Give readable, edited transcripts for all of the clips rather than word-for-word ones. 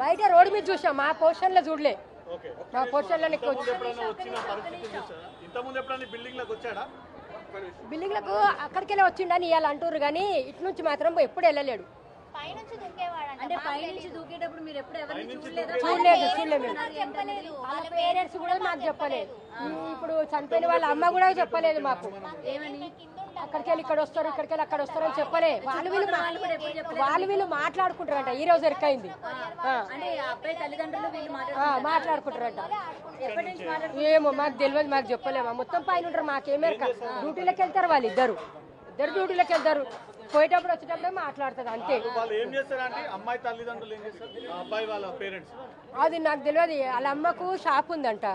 బయట రోడ్డు మీద చూసాం, మా పోర్షన్లో చూడలే. మా పోర్షన్లో బిల్డింగ్లకు అక్కడికి వెళ్ళి వచ్చిండని ఇవాళ అంటారు, కానీ ఇటు నుంచి మాత్రం ఎప్పుడు వెళ్ళలేడు. అంటే పైనుంచి దూకేటప్పుడు మీరు ఎప్పుడు ఎవరిని చూడలేదు? వాళ్ళ పేరెంట్స్ కూడా మాకు చెప్పలేదు. ఇప్పుడు చనిపోయిన వాళ్ళ అమ్మ కూడా చెప్పలేదు మాకు. ఏమని అక్కడికి వెళ్ళి ఇక్కడ వస్తారు, ఇక్కడికి వెళ్ళి అక్కడ వస్తారు అని చెప్పలే. వాళ్ళు వీళ్ళు మాట్లాడుకుంటారంట. ఈ రోజు ఎరికైంది అంటే అబ్బాయి తల్లిదండ్రులు వీళ్ళు మాట్లాడుకుంటారంట. ఏమో మాకు తెలియదు, మాకు చెప్పలేమా. మొత్తం పైన ఉంటారు, మాకేమేరక. డ్యూటీలోకి వెళ్తారు వాళ్ళు ఇద్దరు డ్యూటీలోకి వెళ్తారు. పోయేటప్పుడు వచ్చేటప్పుడే మాట్లాడుతుంది అంతే. అది నాకు తెలియదు. వాళ్ళ అమ్మకు షాప్ ఉందంట,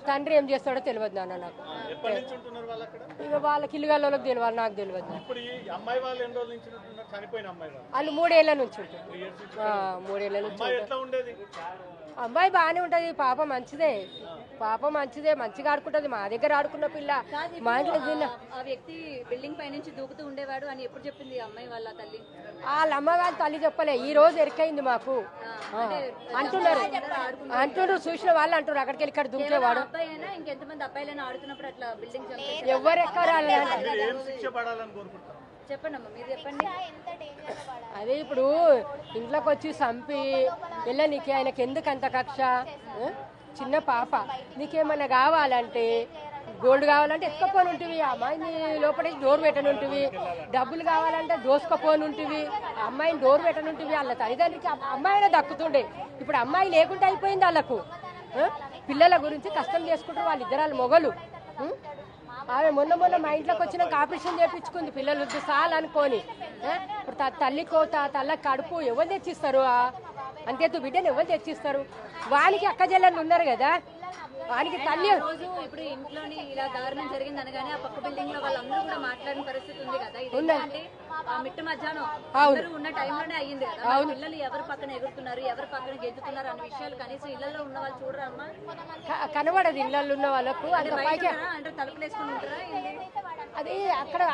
తండ్రి ఏం చేస్తాడో తెలియదు నాన్న నాకు. ఇక వాళ్ళకి ఇల్లుగాళ్ళకి తెలియాలి, నాకు తెలియదు. వాళ్ళు 3 ఏళ్ల నుంచి ఉంటారు. 3 ఏళ్ల నుంచి అమ్మాయి బాగానే ఉంటది. పాప మంచిదే, మంచిగా ఆడుకుంటది. మా దగ్గర ఆడుకున్న పిల్ల మా ఇంట్లో. ఆ వ్యక్తి బిల్డింగ్ పై నుంచి దూకుతూ ఉండేవాడు అని ఎప్పుడు చెప్పింది అమ్మాయి వాళ్ళ తల్లి? వాళ్ళ అమ్మ వాళ్ళ తల్లి చెప్పలే, ఈ రోజు ఎరికైంది మాకు అంటున్నారు. చూసిన వాళ్ళు అంటున్నారు అక్కడికి వెళ్ళి ఇక్కడ దూకేవాడు. ఇంకెంతమంది అబ్బాయిలైనా ఆడుతున్నప్పుడు అట్లా బిల్డింగ్ ఎవరు ఎక్కరాలి చెప్పండి అమ్మా, మీరు చెప్పండి. అదే ఇప్పుడు ఇంట్లోకి వచ్చి చంపి నీకు ఆయనకి ఎందుకు అంత కక్ష? చిన్న పాప, నీకేమన్నా కావాలంటే గోల్డ్ కావాలంటే ఎత్తుకపోని ఉంటుంది, అమ్మాయిని లోపల డోర్ పెట్టనుంటివి. డబ్బులు కావాలంటే దోసుకపోనుంటివి, అమ్మాయిని డోర్ పెట్టనుంటివి. వాళ్ళ తల్లిదండ్రికి అమ్మాయినే దక్కుతుండే. ఇప్పుడు అమ్మాయి లేకుండా అయిపోయింది వాళ్ళకు. పిల్లల గురించి కష్టం చేసుకుంటారు వాళ్ళిద్దరు మొగలు. ఆమె మొన్న మా ఇంట్లోకి వచ్చినాక ఆపరేషన్ చేయించుకుంది పిల్లలు సాల్ అనుకోని. ఇప్పుడు తల్లి కోత, తల్ల కడుపు ఎవరు తెచ్చిస్తారు? అంతేతు బిడ్డను ఎవరు తెచ్చిస్తారు? వానికి అక్క చెల్లెళ్ళు ఉన్నారు కదా, వానికి తల్లి. రోజు ఇప్పుడు ఇంట్లోని ఇలా దారుణం జరిగింది అనగానే ఆ పక్క బిల్డింగ్ లో వాళ్ళందరూ కూడా మాట్లాడిన పరిస్థితి ఉంది కదా. ఇది మిట్ట మధ్యాహ్నం అందరూ ఉన్న టైంలోనే అయ్యింది కదా. పిల్లలు ఎవరు పక్కన ఎగురుతున్నారు, ఎవరు పక్కన గెంతుతున్నారు అన్న విషయాలు కనీసం ఇళ్లలో ఉన్న వాళ్ళు చూడరమ్మా? కనబడదు ఇళ్లలో ఉన్న వాళ్ళకు. అంటే తలుపులు వేసుకుని ఉంటారా? అది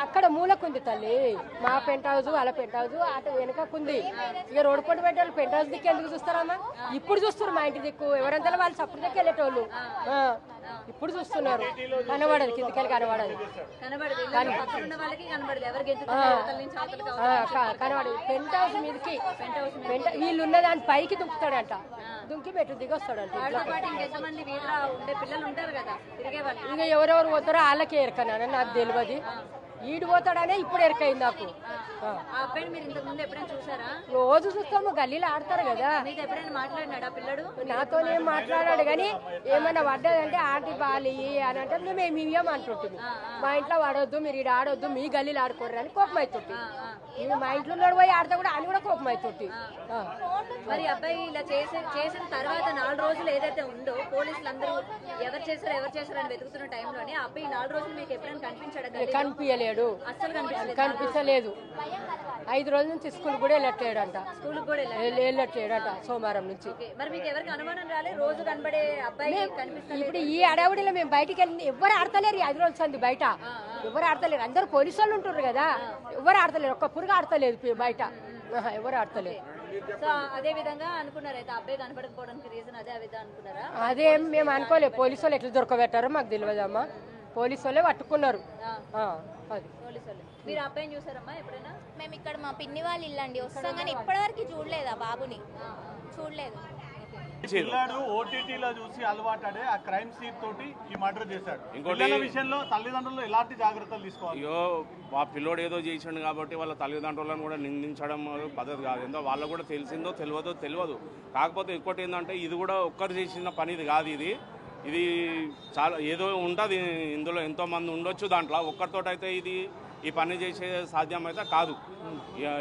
అక్కడ మూలకుంది తల్లి. మా పెంట్ హౌస్, వాళ్ళ పెంట్ హౌస్ అటు వెనకకుంది. ఇక రోడ్డు పొట్టు పెట్టాలి, పెంట్ హౌస్ దిక్కు ఎందుకు చూస్తారమ్మా? ఇప్పుడు చూస్తారు మా ఇంటి దిక్కు. ఎవరంతా వాళ్ళు సప్పుడు దిక్కు వెళ్ళేటోళ్ళు ఇప్పుడు చూస్తున్నారు. కనబడదు, కిందకెళ్ళి కనబడదు. కనబడదు. పెంట్ హౌస్ మీదకి వీళ్ళు ఉన్న దాని పైకి దుంకుతాడంట, దుంకి పెట్టు దిగి వస్తాడంట. ఇక ఎవరెవరు పోతారో వాళ్ళకే ఎరకనా నాకు తెలియదు. ఈడు పోతాడనే ఇప్పుడు ఎరకైంది నాకు. రోజు చూస్తాము, గల్లీలో ఆడతారు కదా. నాతోనేం మాట్లాడాడు, కానీ ఏమన్నా పడ్డదంటే ఆంటీ బాలి అని అంటే మేము ఇవ్వం అంటుంటుంది. మా ఇంట్లో వాడొద్దు, మీరు ఈడ ఆడొద్దు, మీ గల్లీలో ఆడుకోర్రు అని కోపం అవుతుంది. మా ఇంట్లో ఉన్నాడు పోయి ఆడితే కూడా అని కూడా కోపం అవుతుంది. మరి అబ్బాయి ఇలా చేసిన తర్వాత 4 రోజులు ఏదైతే ఉందో పోలీసులు అందరూ ఎవరు చేశారు అని వెతుకుతున్న టైంలోనే అబ్బాయి 4 రోజులు మీకు ఎప్పుడైనా కనిపించాడు? కనిపించలేడు, అసలు కనిపించలేదు. 5 రోజుల నుంచి స్కూల్ కూడా వెళ్ళట్లేడంట. వెళ్ళట్లేడట సోమవారం నుంచి. మరి మీకు ఎవరికి అనుమానం రాలే? రోజు కనబడే అబ్బాయి కనిపిస్తుంది. ఇప్పుడు ఈ అడవుడిలో మేము బయటికి వెళ్ళి ఎవరు ఆడతలేరు. 5 రోజులు సంది బయట ఎవరు ఆడతలేరు. అందరు పోలీసు వాళ్ళు ఉంటున్నారు కదా, ఎవరు ఆడతలేరు. ఒక్క పురుగు ఆడతలేదు బయట, ఎవరు ఆడతలేరు. సో అదే విధంగా అనుకున్నారు అయితే అబ్బాయి కనపడకపోవడానికి రీజన్ అదే విధంగా అనుకున్నారా? అదే మేము అనుకోలేదు. పోలీసు వాళ్ళు ఎట్లా దొరకబెట్టారో మాకు తెలియదమ్మా. పోలీసు వాళ్ళే పట్టుకున్నారు. మీరు అబ్బాయిని చూసారమ్మా ఎప్పుడైనా? మేము ఇక్కడ మా పిన్ని వాళ్ళ ఇల్లు అండి, వస్తాం కానీ ఇప్పటివరకు చూడలేదు. ఆ బాబుని చూడలేదు. పిల్లాడు ఓటీటీలో చూసి అలవాటాడే ఆ క్రైమ్ సీన్ తోటి ఈ మర్డర్ చేశాడు. ఇంకోటి విషయంలో తల్లిదండ్రులు ఎలాంటి జాగ్రత్తలు తీసుకోవాలి? అయ్యో ఆ పిల్లోడు ఏదో చేసిండు కాబట్టి వాళ్ళ తల్లిదండ్రులను కూడా నిందించడం పద్ధతి కాదు. ఏందో వాళ్ళకు కూడా తెలిసిందో తెలియదు. కాకపోతే ఇంకోటి ఏంటంటే ఇది కూడా ఒక్కరు చేసిన పని ఇది కాదు. ఇది చాలా ఏదో ఉంటుంది ఇందులో, ఎంతోమంది ఉండొచ్చు దాంట్లో. ఒక్కరితో అయితే ఈ పని చేసే సాధ్యం అయితే కాదు.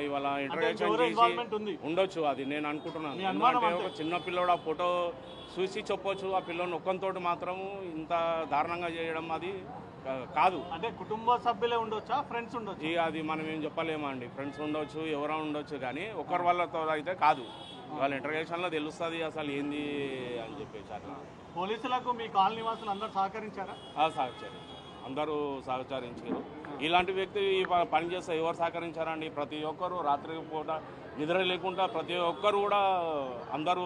ఇవాళ ఇంటర్వ్యూషన్ చేసి ఉండొచ్చు, అది నేను అనుకుంటున్నాను. ఎందుకంటే ఒక చిన్న పిల్లోడు ఆ ఫోటో చూసి చెప్పొచ్చు, ఆ పిల్లోని ఒక్కంతోటి మాత్రము ఇంత దారుణంగా చేయడం అది కాదు. అంటే కుటుంబ సభ్యులే ఉండొచ్చా, ఫ్రెండ్స్ ఉండొచ్చు? అది మనం ఏం చెప్పలేమండి. ఫ్రెండ్స్ ఉండొచ్చు, ఎవరో ఉండొచ్చు, కానీ ఒకరి వాళ్ళతో అయితే కాదు. వాళ్ళ ఇంటర్వ్యూషన్లో తెలుస్తుంది అసలు ఏంది అని చెప్పేసి. అట్లా పోలీసులకు మీ కాలనీ వాసులు అందరూ సహకరించారా? సహకరించారు. అందరూ సహకరించారు. ఇలాంటి వ్యక్తి పని చేస్తే ఎవరు సహకరించారండి? ప్రతి ఒక్కరు రాత్రి పూట నిద్ర లేకుండా ప్రతి ఒక్కరు కూడా అందరూ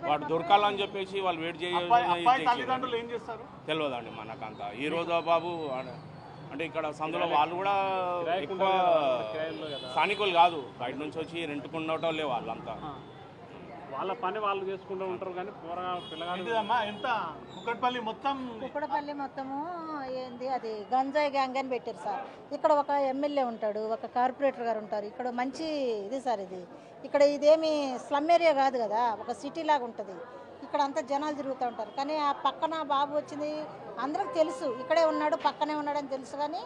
వాడు దొరకాలని చెప్పేసి వాళ్ళు వెయిట్ తల్లిదండ్రులు ఏం చేస్తారు తెలియదండి మనకంతా. ఈ రోజు బాబు అంటే ఇక్కడ సందులో వాళ్ళు కూడా ఎక్కువ స్థానికులు కాదు, బయట నుంచి వచ్చి రెంట్కుండటోళ్ళే వాళ్ళంతా. వాళ్ళ పని వాళ్ళు చేసుకుంటూ ఉంటారు. కానీ పిల్లగాడు ఎంత కుక్కట్పల్లి మొత్తము ఏంది అది గంజాయి గ్యాంగ్ అని పెట్టారు సార్. ఇక్కడ ఒక ఎమ్మెల్యే ఉంటాడు, ఒక కార్పొరేటర్ గారు ఉంటారు. ఇక్కడ మంచి ఇది సార్, ఇది ఇక్కడ ఇదేమి స్లమ్ ఏరియా కాదు కదా, ఒక సిటీ లాగా ఉంటుంది. ఇక్కడ అంతా జనాలు తిరుగుతూ ఉంటారు. కానీ ఆ పక్కన బాబు వచ్చింది అందరికి తెలుసు, ఇక్కడే ఉన్నాడు పక్కనే ఉన్నాడని తెలుసు, కానీ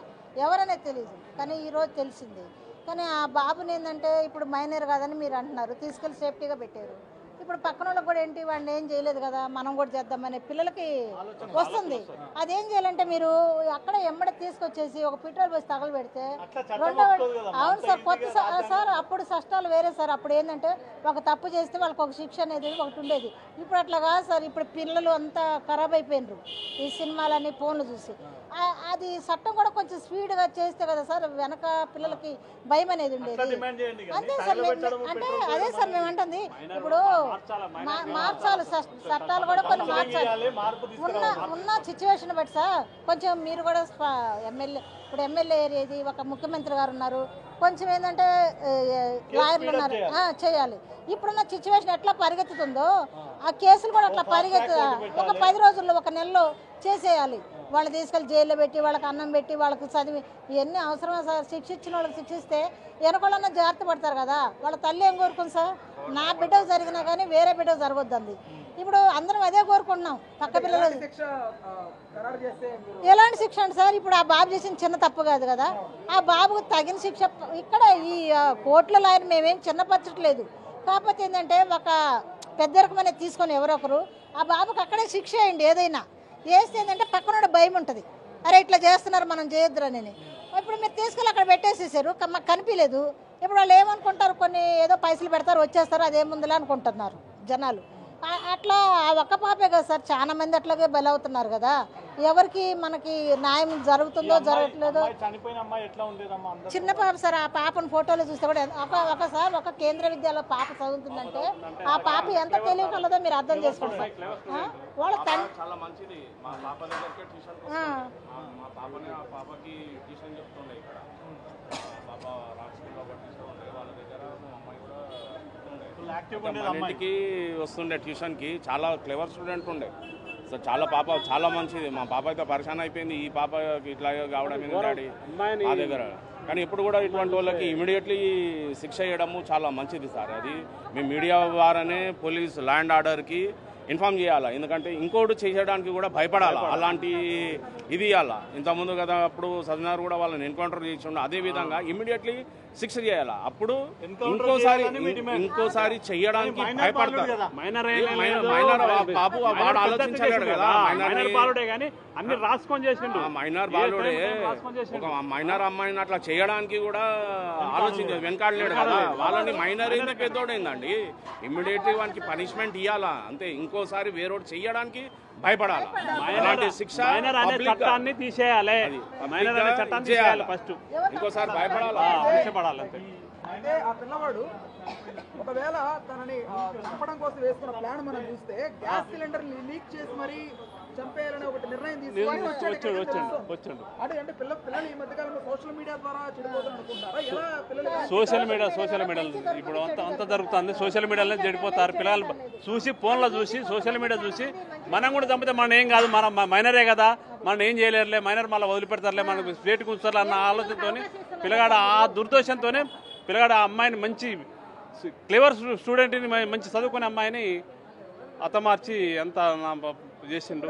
ఎవరనేది తెలియదు. కానీ ఈరోజు తెలిసింది. కానీ ఆ బాబుని ఏంటంటే ఇప్పుడు మైనర్ కాదని మీరు అంటున్నారు, తీసుకెళ్ళి సేఫ్టీగా పెట్టారు. ఇప్పుడు పక్కన వాళ్ళకి కూడా ఏంటి, వాడిని ఏం చేయలేదు కదా మనం కూడా చేద్దామనే పిల్లలకి వస్తుంది. అదేం చేయాలంటే మీరు అక్కడ ఎమ్మడి తీసుకొచ్చేసి ఒక పెట్రోల్ బస్ తగలు పెడితే అవును సార్, కొత్త సార్ అప్పుడు కష్టాలు వేరే సార్. అప్పుడు ఏంటంటే ఒక తప్పు చేస్తే వాళ్ళకి ఒక శిక్ష అనేది ఒకటి ఉండేది. ఇప్పుడు అట్లా కాదు సార్. ఇప్పుడు పిల్లలు అంతా ఖరాబ్ అయిపోయినారు ఈ సినిమాలని ఫోన్లు చూసి. అది చట్టం కూడా కొంచెం స్పీడ్గా చేస్తే కదా సార్ వెనక పిల్లలకి భయం అనేది ఉండేది. అంతే సార్. అంటే అదే సార్ మేము అంటుంది, ఇప్పుడు మార్చాలి చట్టాలు కూడా కొన్ని మార్చాలి. ఉన్న సిచ్యువేషన్ బట్టి సార్ కొంచెం మీరు కూడా ఇప్పుడు ఎమ్మెల్యే ఏరియాది ఒక ముఖ్యమంత్రి గారు ఉన్నారు, కొంచెం ఏంటంటే లాయర్లు ఉన్నారు, చేయాలి. ఇప్పుడున్న సిచ్యువేషన్ ఎట్లా పరిగెత్తుతుందో ఆ కేసులు కూడా అట్లా ఒక 10 రోజుల్లో 1 నెలలో చేసేయాలి. వాళ్ళు తీసుకెళ్ళి జైల్లో పెట్టి వాళ్ళకి అన్నం పెట్టి వాళ్ళకి చదివి ఇవన్నీ అవసరమే సార్. శిక్షించిన వాళ్ళకి శిక్షిస్తే వెనకాలన్నా జాగ్రత్త పడతారు కదా. వాళ్ళ తల్లి ఏం కోరుకుంది సార్, నా బిడ్డకు జరిగినా కానీ వేరే బిడ్డకు జరగొద్దంది. ఇప్పుడు అందరం అదే కోరుకుంటున్నాం. పక్క పిల్లలు ఎలాంటి శిక్ష అంటే సార్, ఇప్పుడు ఆ బాబు చేసిన చిన్న తప్పు కాదు కదా, ఆ బాబుకు తగిన శిక్ష ఇక్కడ ఈ కోర్టులో ఆయన మేమేం చిన్నపరచట్లేదు. కాకపోతే ఏంటంటే ఒక పెద్దరికం అనేది తీసుకొని ఎవరొకరు ఆ బాబుకి అక్కడే శిక్ష వేయండి. ఏదైనా వేస్తే ఏంటంటే పక్కన భయం ఉంటుంది, అరే ఇట్లా చేస్తున్నారు మనం చేయొద్దురని. ఇప్పుడు మీరు తీసుకెళ్ళి అక్కడ పెట్టేసేసారు, మాకు కనిపించలేదు. ఇప్పుడు వాళ్ళు ఏమనుకుంటారు, కొన్ని ఏదో పైసలు పెడతారు వచ్చేస్తారు అదేముందిలే అనుకుంటున్నారు జనాలు. అట్లా ఆ ఒక్క పాపే కదా సార్, చాలా మంది అట్లాగే బలవుతున్నారు కదా. ఎవరికి మనకి న్యాయం జరుగుతుందో జరగట్లేదో. చిన్న పాప సార్, ఆ పాపను ఫోటోలు చూస్తే కూడా ఒకసారి ఒక కేంద్ర విద్యాలయ పాప చదువుతుందంటే ఆ పాప ఎంత తెలియగలదో మీరు అర్థం చేసుకోండి సార్. వాళ్ళ ఇంటికి వస్తుండే ట్యూషన్కి, చాలా క్లెవర్ స్టూడెంట్ ఉండే సార్. చాలా మంచిది. మా పాప అయితే పరిశాన్ అయిపోయింది, ఈ పాపకి ఇట్లా కావడం ఏంటంటే మా దగ్గర. కానీ ఇప్పుడు కూడా ఇటువంటి వాళ్ళకి ఇమీడియట్లీ శిక్ష చేయడము చాలా మంచిది సార్. అది మేము మీడియా ద్వారానే పోలీస్ ల్యాండ్ ఆర్డర్కి ఇన్ఫామ్ చేయాలా, ఎందుకంటే ఇంకోటి చేయడానికి కూడా భయపడాలా. అలాంటి ఇది ఇవ్వాలా. ఇంతకుముందు కదా అప్పుడు సజ్జనార్ కూడా వాళ్ళని ఎన్కౌంటర్ చేసి అదేవిధంగా ఇమీడియట్లీ శిక్ష చేయాలా. అప్పుడు ఇంకోసారి చెయ్యడానికి భయపడతారు. మైనర్ బాబు వాడు ఆలోచించలేడు కదా, అన్ని రాసుకొని చేసిండు. మైనర్ బాలుడే ఒక మైనర్ అమ్మాయిని అట్లా చేయడానికి కూడా ఆలోచించారు, వెనకాడలేడు కదా. వాళ్ళని మైనర్ ఏంది పెద్దోడైందండి, ఇమ్మీడియట్లీ వానికి పనిష్మెంట్ ఇవ్వాలా అంతే. ఇంకోసారి వేరోడు చెయ్యడానికి భయపడాలి. చట్టాన్ని తీసేయాలి, మైనర్ అనే చట్టాన్ని తీసేయాలి ఫస్ట్. ఇంకోసారి భయపడాలి, శిక్షపడాలి అంతే. అంటే ఆ పిల్లవాడు ఒకవేళ తనని చంపడం కోసం వేసుకున్న ప్లాన్ మనం చూస్తే గ్యాస్ సిలిండర్ లీక్ చేసి మరి చంపేయాలని ఒకటి నిర్ణయం తీసుకొని వచ్చాడు. అంటే పిల్లలు ఈ మధ్య కాలంలో సోషల్ మీడియా ద్వారా చెడిపోతారు అనుకుంటారా? ఎలా పిల్లలు సోషల్ మీడియా ఇప్పుడు అంత జరుగుతుంది. సోషల్ మీడియాలో చెడిపోతారు పిల్లలు చూసి, ఫోన్లో చూసి, సోషల్ మీడియా చూసి. మనం కూడా చంపితే మనం ఏం కాదు, మనం మైనరే కదా, మనం ఏం చేయలేరులే, మైనర్ మళ్ళీ వదిలిపెడతారులే, మనకు స్టేట్కి ఉంచుతారు అన్న ఆలోచనతో పిల్లగాడు ఆ దుర్దోషంతోనే పిల్లగాడు ఆ అమ్మాయిని, మంచి క్లెవర్ స్టూడెంట్ని, మంచి చదువుకునే అమ్మాయిని హతమార్చి ఎంత చేసిండు.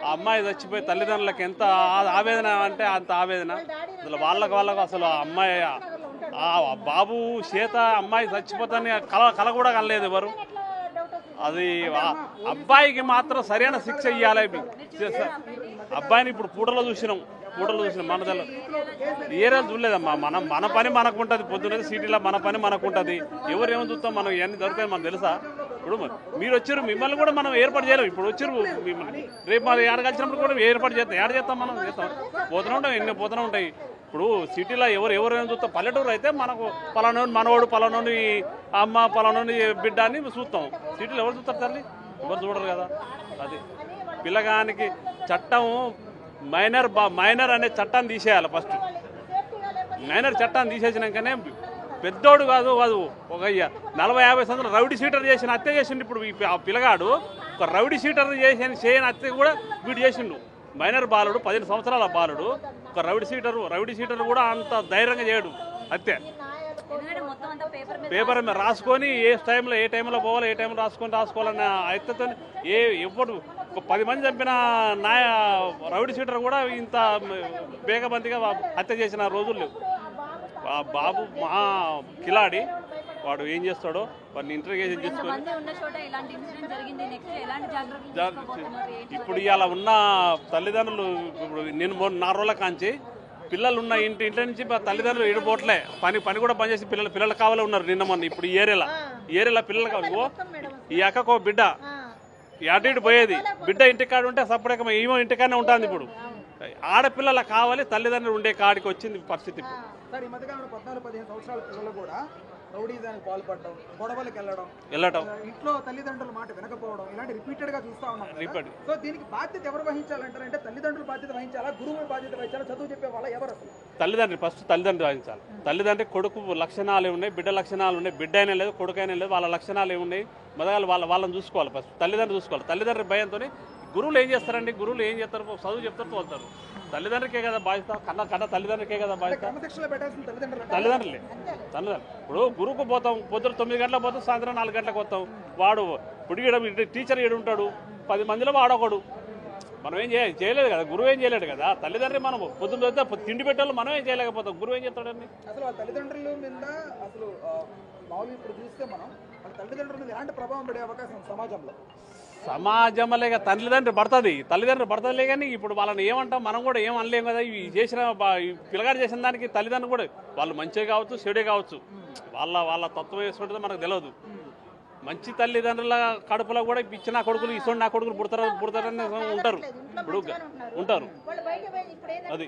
ఆ అమ్మాయి చచ్చిపోయి తల్లిదండ్రులకు ఎంత ఆవేదన అంటే అంత ఆవేదన. అసలు వాళ్ళకు అసలు ఆ అమ్మాయి, ఆ బాబు చేత అమ్మాయి చచ్చిపోతాని కల కూడా కనలేదు ఎవరు. అది అబ్బాయికి మాత్రం సరైన శిక్ష ఇవ్వాలి. అబ్బాయిని ఇప్పుడు పూటలో చూసినాం మన దగ్గర ఏ రోజు చూడలేదమ్మా. మన పని మనకు ఉంటుంది, పొద్దున్నది సిటీలో మన పని మనకు ఉంటుంది. ఎవరేమో చూస్తాం, మనం ఇవన్నీ దొరుకుతాయి మనకు తెలుసా. ఇప్పుడు మీరు వచ్చారు, మిమ్మల్ని కూడా మనం ఏర్పాటు చేయలేము. ఇప్పుడు వచ్చారు రేపు మరి ఏడ కలిసినప్పుడు కూడా ఏర్పాటు చేస్తాం. ఏడ చేస్తాం, మనం చేస్తాం, పోతూనే ఉంటాం, ఎన్నో పోతూనే ఉంటాయి. ఇప్పుడు సిటీలో ఎవరైనా చూస్తాం. పల్లెటూరు అయితే మనకు పలానోని మనోడు, పలానోని అమ్మ, పలానోని బిడ్డ అని చూస్తాం. సిటీలో ఎవరు చూస్తారు తల్లి? ఎవరు చూడరు కదా. అది పిల్లగానికి చట్టం మైనర్ అనే చట్టాన్ని తీసేయాలి. ఫస్ట్ మైనర్ చట్టాన్ని తీసేసినాకనే పెద్దోడు కాదు ఒక 40-50 సంవత్సరాలు రౌడీ షీటర్ చేసిన హత్య చేసిండు. ఇప్పుడు ఆ పిల్లగాడు ఒక రౌడీ షీటర్ చేయని హత్య కూడా వీడు చేసిండు. మైనర్ బాలుడు, 15 సంవత్సరాల బాలుడు, ఒక రౌడీ షీటర్ కూడా అంత ధైర్యంగా చేయడు హత్య. పేపర్ మీద రాసుకొని ఏ టైంలో పోవాలి, ఏ టైంలో రాసుకోవాలన్న హత్యతో ఎప్పుడు 10 మంది చంపిన రౌడీ షీటర్ కూడా ఇంత వేగబందిగా హత్య చేసిన రోజులు లేవు. ఆ బాబు మహా కిలాడి, వాడు ఏం చేస్తాడో వాడిని ఇంటర్గేషన్ చేసుకొని ఇప్పుడు ఇలా ఉన్న తల్లిదండ్రులు, ఇప్పుడు నేను 4 రోజుల కాంచి పిల్లలు ఉన్న ఇంట్లో నుంచి తల్లిదండ్రులు ఎడిపోవట్లే, పని కూడా పనిచేసి పిల్లలు కావాలే ఉన్నారు. నిన్న మొన్న ఇప్పుడు ఈ ఏరియాలో పిల్లలు కావాలి. ఈ అక్కకో బిడ్డ అటు ఇటు పోయేది, బిడ్డ ఇంటికాడ ఉంటే సపరేట్గా ఏమో ఇంటికాడనే ఉంటుంది. ఇప్పుడు ఆడపిల్లల కావాలి, తల్లిదండ్రులు ఉండే కాడికి వచ్చింది పరిస్థితి. సార్, ఈ మధ్యకాలంలో 14-15 సంవత్సరాల పిల్లలు కూడా రౌడీజానికి పాల్పడడం, గొడవలకు వెళ్ళడం, ఇంట్లో తల్లిదండ్రుల మాట వినకపోవడం, ఇలాంటి రిపీటెడ్ గా చూస్తా ఉన్నాం. సో దీనికి బాధ్యత ఎవరు వహించాలంటారంటే తల్లిదండ్రులు బాధ్యత వహించాలా, గురువు బాధ్యత వహించాలా, చదువు చెప్పే వాళ్ళ ఎవరు? తల్లిదండ్రులు వహించాలి. తల్లిదండ్రి కొడుకు లక్షణాలు ఏమున్నాయి, బిడ్డ లక్షణాలు ఉన్నాయి, బిడ్డ అయినా లేదు, కొడుకు అయినా లేదు, వాళ్ళ లక్షణాలు ఏమున్నాయి, మొదలు వాళ్ళని చూసుకోవాలి. ఫస్ట్ తల్లిదండ్రులు చూసుకోవాలి. తల్లిదండ్రుల భయంతో గురువులు ఏం చేస్తారండి? గురువులు ఏం చేస్తారు? చదువు చెప్తారు, తోలుతారు. తల్లిదండ్రులకే కదా బాధ్యత, కన్న తల్లిదండ్రులకే కదా బాధ్యత. తల్లిదండ్రులే. ఇప్పుడు గురువుకు పోతాం, పొద్దున 9 గంటలకు పోతాం, సాయంత్రం 4 గంటలకు వస్తాం. వాడు ఇప్పుడు టీచర్ ఏడు ఉంటాడు, 10 మందిలో వాడొకడు. మనం ఏం చేయలేదు కదా, గురువు ఏం చేయలేడు కదా. తల్లిదండ్రులు మనం పొద్దున్న వస్తే తిండి పెట్టాలి, మనం ఏం చేయలేకపోతాం. గురువు ఏం చేస్తాడండి? అసలు తల్లిదండ్రుల మీద అసలు మామూలుగా ఇప్పుడు చూస్తే మనం తల్లిదండ్రుల మీద ఎలాంటి ప్రభావం పడే అవకాశం సమాజంలో తల్లిదండ్రులు పడుతుంది కానీ ఇప్పుడు వాళ్ళని ఏమంటాం, మనం కూడా ఏం అనలేం కదా. ఇవి చేసిన పిల్లగాడు చేసిన దానికి తల్లిదండ్రులు కూడా వాళ్ళు మంచిగా కావచ్చు, చెడే కావచ్చు, వాళ్ళ తత్వం వేసుకుంటే మనకు తెలియదు. మంచి తల్లిదండ్రుల కడుపులో కూడా ఇచ్చిన కొడుకులు ఇష్టం నా కొడుకులు పుడతారని ఉంటారు. అది